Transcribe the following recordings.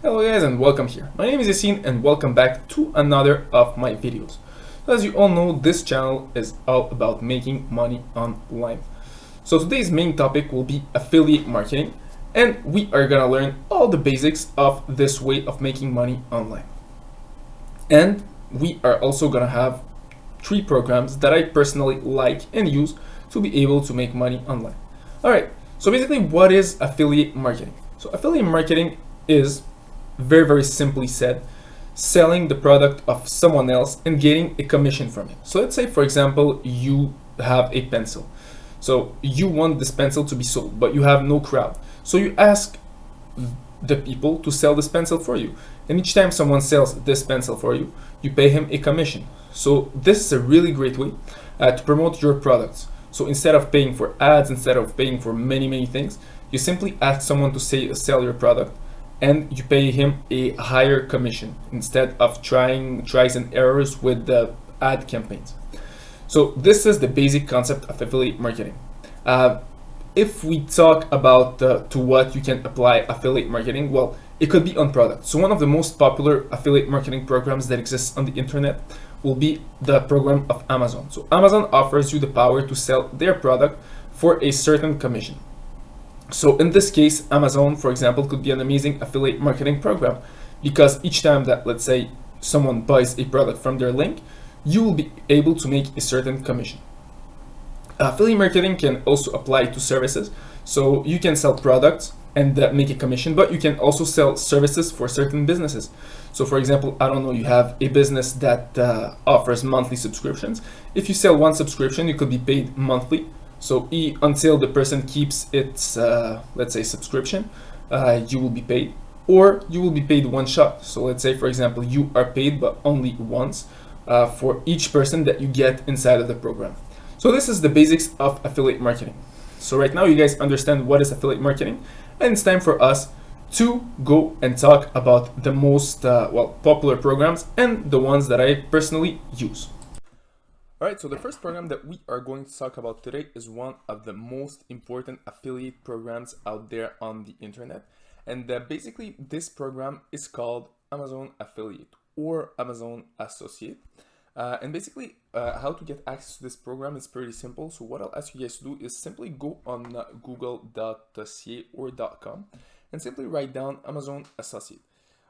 Hello guys and welcome here. My name is Yassine and welcome back to another of my videos. As you all know, this channel is all about making money online. So today's main topic will be affiliate marketing, and we are gonna learn all the basics of this way of making money online. And we are also gonna have 3 programs that I personally like and use to be able to make money online. Alright, so basically what is affiliate marketing? So affiliate marketing is very simply said, selling the product of someone else and getting a commission from it. So let's say, for example, you have a pencil. So you want this pencil to be sold, but you have no crowd. So you ask the people to sell this pencil for you. And each time someone sells this pencil for you, you pay him a commission. So this is a really great way to promote your products. So instead of paying for ads, instead of paying for many things, you simply ask someone to sell your product, and you pay him a higher commission instead of tries and errors with the ad campaigns. So this is the basic concept of affiliate marketing. If we talk about to what you can apply affiliate marketing, well, it could be on products. So one of the most popular affiliate marketing programs that exists on the internet will be the program of Amazon. So Amazon offers you the power to sell their product for a certain commission. So in this case, Amazon, for example, could be an amazing affiliate marketing program, because each time that, let's say, someone buys a product from their link, you will be able to make a certain commission. Affiliate marketing can also apply to services. So you can sell products and make a commission, but you can also sell services for certain businesses. So for example, I don't know, you have a business that offers monthly subscriptions. If you sell one subscription, you could be paid monthly. So until the person keeps its, let's say, subscription, you will be paid, or you will be paid one shot. So let's say, for example, you are paid but only once for each person that you get inside of the program. So this is the basics of affiliate marketing. So right now you guys understand what is affiliate marketing, and it's time for us to go and talk about the most popular programs and the ones that I personally use. Alright, so the first program that we are going to talk about today is one of the most important affiliate programs out there on the internet. And basically this program is called Amazon Affiliate or Amazon Associate. And basically how to get access to this program is pretty simple. So what I'll ask you guys to do is simply go on google.ca or .com and simply write down Amazon Associate.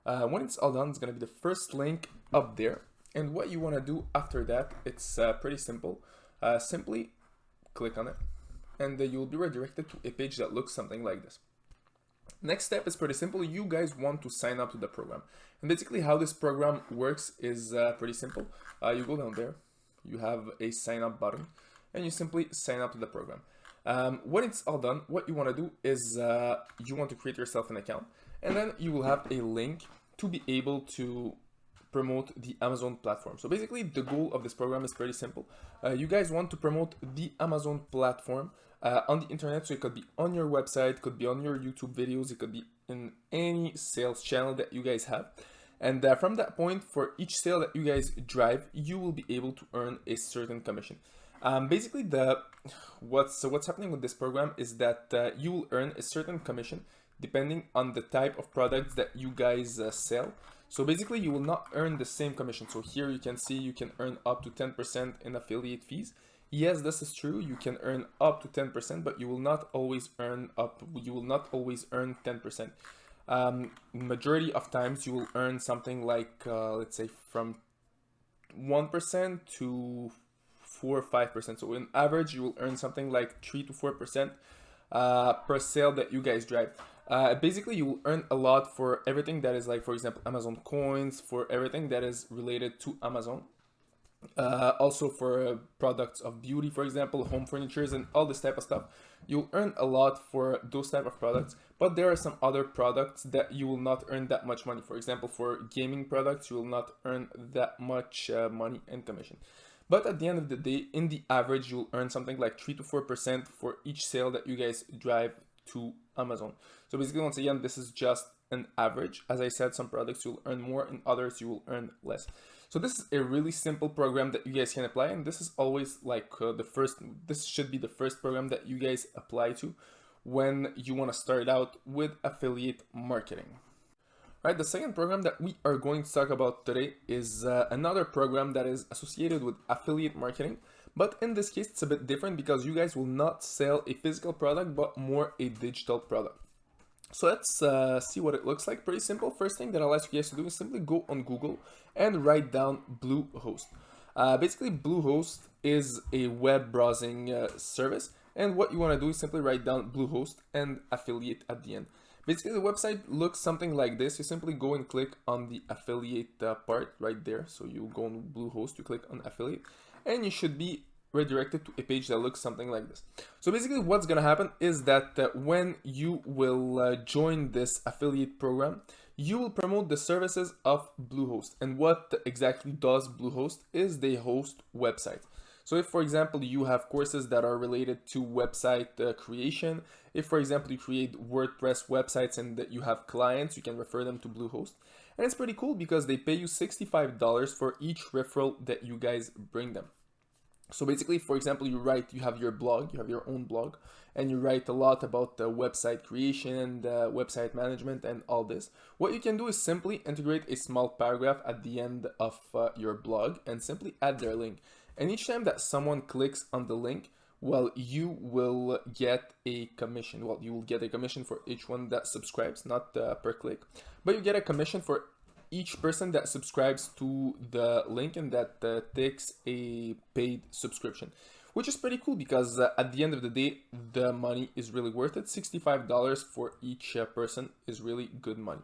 When it's all done, it's going to be the first link up there. And what you want to do after that, it's pretty simple. Simply click on it, and you will be redirected to a page that looks something like this. Next step is pretty simple. You guys want to sign up to the program. And basically how this program works is pretty simple. You go down there, you have a sign up button, and you simply sign up to the program. When it's all done, what you want to do is you want to create yourself an account, and then you will have a link to be able to promote the Amazon platform. So basically the goal of this program is pretty simple. You guys want to promote the Amazon platform on the internet. So it could be on your website, could be on your YouTube videos, it could be in any sales channel that you guys have. And from that point, for each sale that you guys drive, you will be able to earn a certain commission. Basically what's happening with this program is that you will earn a certain commission depending on the type of products that you guys sell. So basically you will not earn the same commission. So here you can see you can earn up to 10% in affiliate fees. Yes, this is true. You can earn up to 10%, but you will not always earn 10%. Majority of times you will earn something like, let's say from 1% to 4 or 5%. So in average, you will earn something like 3 to 4% per sale that you guys drive. Basically you will earn a lot for everything that is, like, for example, Amazon coins, for everything that is related to Amazon. Also for products of beauty, for example, home furnitures and all this type of stuff. You'll earn a lot for those type of products, but there are some other products that you will not earn that much money. For example, for gaming products, you will not earn that much money and commission. But at the end of the day, in the average, you'll earn something like 3 to 4% for each sale that you guys drive to Amazon. So basically, once again, this is just an average. As I said, some products you'll earn more and others you will earn less. So this is a really simple program that you guys can apply, and this is always like this should be the first program that you guys apply to when you want to start out with affiliate marketing. Right, the second program that we are going to talk about today is another program that is associated with affiliate marketing, but in this case it's a bit different because you guys will not sell a physical product but more a digital product. So let's see what it looks like. Pretty simple. First thing that I'll ask you guys to do is simply go on Google and write down Bluehost. Basically, Bluehost is a web browsing service, and what you want to do is simply write down Bluehost and affiliate at the end. Basically, the website looks something like this. You simply go and click on the affiliate part right there. So you go on Bluehost, you click on affiliate, and you should be redirected to a page that looks something like this. So basically what's gonna happen is that when you will join this affiliate program, you will promote the services of Bluehost. And what exactly does Bluehost is they host websites. So if, for example, you have courses that are related to website creation, if, for example, you create WordPress websites and that you have clients, you can refer them to Bluehost. And it's pretty cool because they pay you $65 for each referral that you guys bring them. So basically, for example, you have your blog, you have your own blog, and you write a lot about the website creation, the website management, and all this. What you can do is simply integrate a small paragraph at the end of your blog and simply add their link. And each time that someone clicks on the link, well, you will get a commission. Well, you will get a commission for each one that subscribes, not per click, but you get a commission for each person that subscribes to the link and that takes a paid subscription, which is pretty cool because at the end of the day, the money is really worth it. $65 for each person is really good money.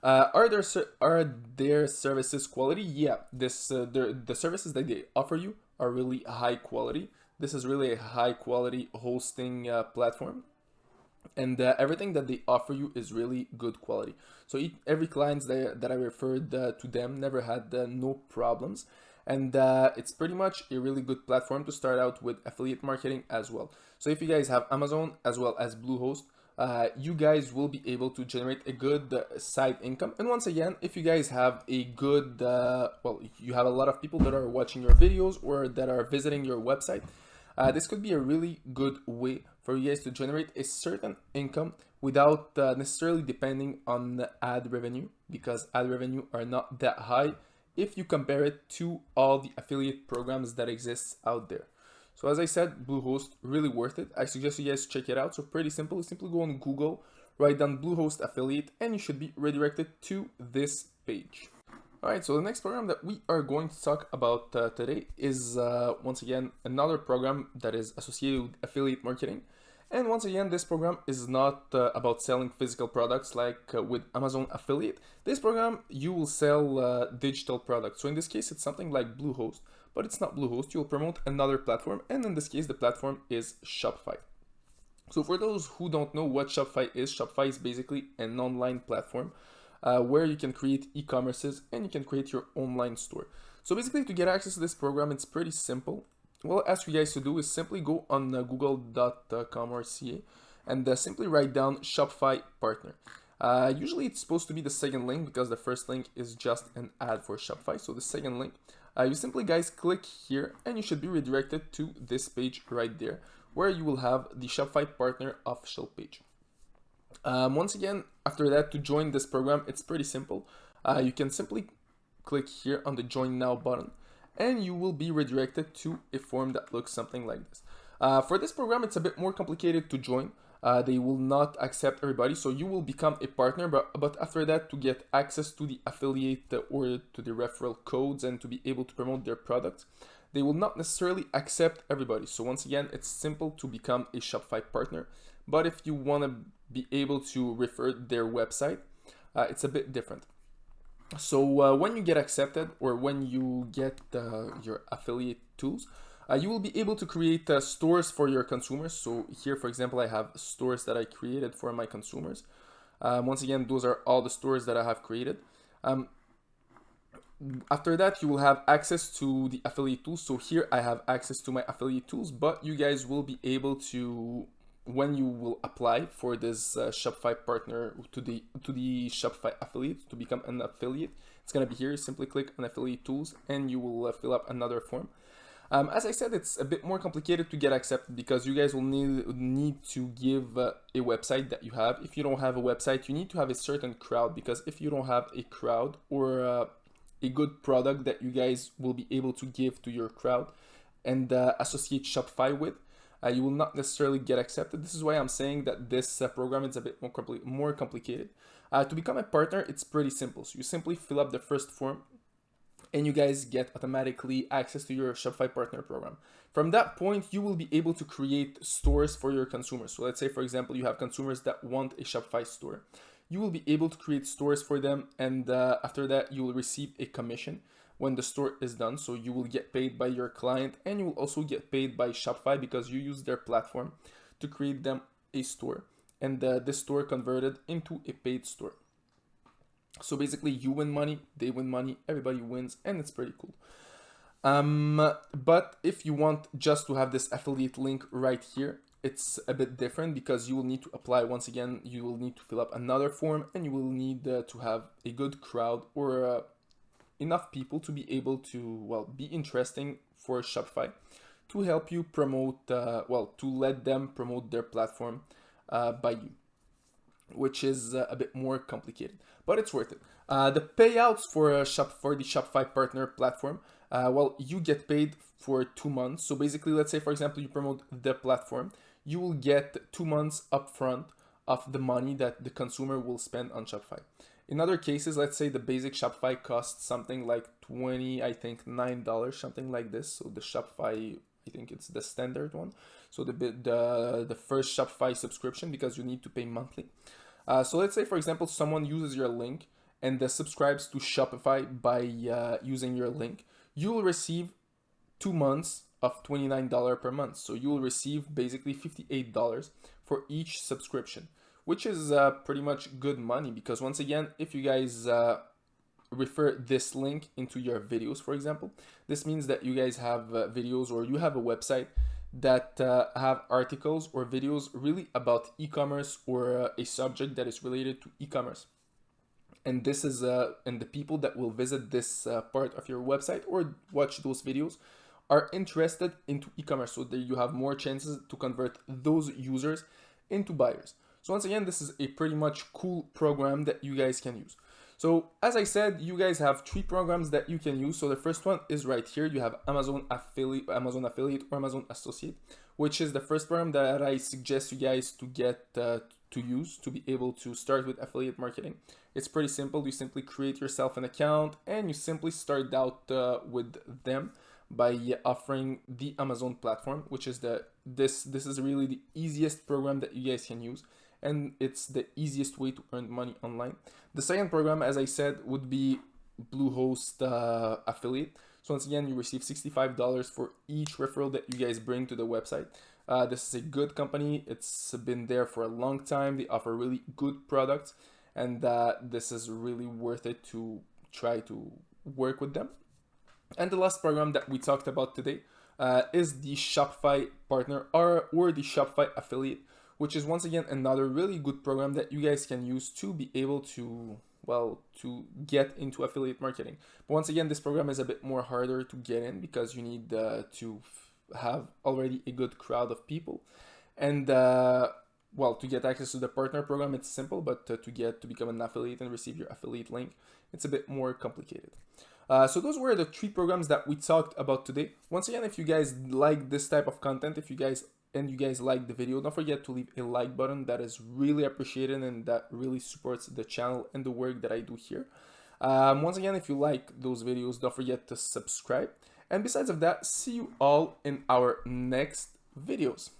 Are their services quality? Yeah, the services that they offer you are really high quality. This is really a high quality hosting platform. And everything that they offer you is really good quality. So every client that I referred to them never had no problems. And it's pretty much a really good platform to start out with affiliate marketing as well. So if you guys have Amazon as well as Bluehost, you guys will be able to generate a good side income. And once again, if you guys have a good, you have a lot of people that are watching your videos or that are visiting your website, this could be a really good way for you guys to generate a certain income without necessarily depending on the ad revenue, because ad revenue are not that high if you compare it to all the affiliate programs that exist out there. So as I said, Bluehost, really worth it. I suggest you guys check it out. So pretty simple. You simply go on Google, write down Bluehost affiliate, and you should be redirected to this page. Alright, so the next program that we are going to talk about today is once again another program that is associated with affiliate marketing. And once again, this program is not about selling physical products like with Amazon affiliate. This program, you will sell digital products. So in this case, it's something like Bluehost, but it's not Bluehost. You'll promote another platform, and in this case, the platform is Shopify. So for those who don't know what Shopify is basically an online platform where you can create e-commerces and you can create your online store. So basically, to get access to this program, it's pretty simple. What I'll ask you guys to do is simply go on google.com or ca and simply write down Shopify partner. Usually it's supposed to be the second link because the first link is just an ad for Shopify. So the second link, you simply guys click here and you should be redirected to this page right there where you will have the Shopify partner official page. Once again, after that, to join this program, it's pretty simple. You can simply click here on the join now button and you will be redirected to a form that looks something like this. For this program, it's a bit more complicated to join. They will not accept everybody, so you will become a partner, but after that, to get access to the affiliate or to the referral codes and to be able to promote their products, they will not necessarily accept everybody. So once again, it's simple to become a Shopify partner, but if you want to be able to refer their website, it's a bit different. So when you get accepted or when you get your affiliate tools, you will be able to create stores for your consumers. So here, for example, I have stores that I created for my consumers. Once again, those are all the stores that I have created. After that, you will have access to the affiliate tools. So here I have access to my affiliate tools, but you guys will be able to, when you will apply for this Shopify partner to the Shopify affiliate to become an affiliate, it's gonna be here. Simply click on affiliate tools and you will fill up another form. As I said, it's a bit more complicated to get accepted because you guys will need to give a website that you have. If you don't have a website, you need to have a certain crowd, because if you don't have a crowd or a good product that you guys will be able to give to your crowd and associate Shopify with, you will not necessarily get accepted. This is why I'm saying that this program is a bit more complicated. To become a partner, it's pretty simple. So you simply fill up the first form, and you guys get automatically access to your Shopify partner program. From that point, you will be able to create stores for your consumers. So let's say, for example, you have consumers that want a Shopify store. You will be able to create stores for them, and after that, you will receive a commission when the store is done. So you will get paid by your client, and you will also get paid by Shopify because you use their platform to create them a store, and this store converted into a paid store. So basically, you win money, they win money, everybody wins, and it's pretty cool. But if you want just to have this affiliate link right here, it's a bit different because you will need to apply. Once again, you will need to fill up another form, and you will need to have a good crowd or enough people to be able to, well, be interesting for Shopify to help you promote, to let them promote their platform by you, which is a bit more complicated, but it's worth it. The payouts for the Shopify partner platform, you get paid for 2 months. So basically, let's say, for example, you promote the platform, you will get 2 months upfront of the money that the consumer will spend on Shopify. In other cases, let's say the basic Shopify costs something like $9, something like this. So the Shopify, I think it's the standard one. So the first Shopify subscription, because you need to pay monthly. So let's say, for example, someone uses your link and subscribes to Shopify by using your link. You will receive 2 months of $29 per month. So you will receive basically $58 for each subscription, which is pretty much good money, because once again, if you guys refer this link into your videos, for example, this means that you guys have videos, or you have a website that have articles or videos really about e-commerce, or a subject that is related to e-commerce. And this is and the people that will visit this part of your website or watch those videos are interested into e-commerce, so that you have more chances to convert those users into buyers. So once again, this is a pretty much cool program that you guys can use. So as I said, you guys have 3 programs that you can use. So the first one is right here. You have Amazon Affiliate or Amazon Associate, which is the first program that I suggest you guys to get to use to be able to start with affiliate marketing. It's pretty simple. You simply create yourself an account, and you simply start out with them by offering the Amazon platform, which is this is really the easiest program that you guys can use, and it's the easiest way to earn money online. The second program, as I said, would be Bluehost affiliate. So once again, you receive $65 for each referral that you guys bring to the website. This is a good company. It's been there for a long time. They offer really good products, and this is really worth it to try to work with them. And the last program that we talked about today is the Shopify partner or the Shopify affiliate, which is once again another really good program that you guys can use to be able to, to get into affiliate marketing. But once again, this program is a bit more harder to get in because you need to have already a good crowd of people. And to get access to the partner program, it's simple, but to become an affiliate and receive your affiliate link, it's a bit more complicated. So those were the 3 programs that we talked about today. Once again, if you guys like this type of content, if you guys like the video, don't forget to leave a like button. That is really appreciated, and that really supports the channel and the work that I do here. Once again, if you like those videos, don't forget to subscribe. And besides of that, see you all in our next videos.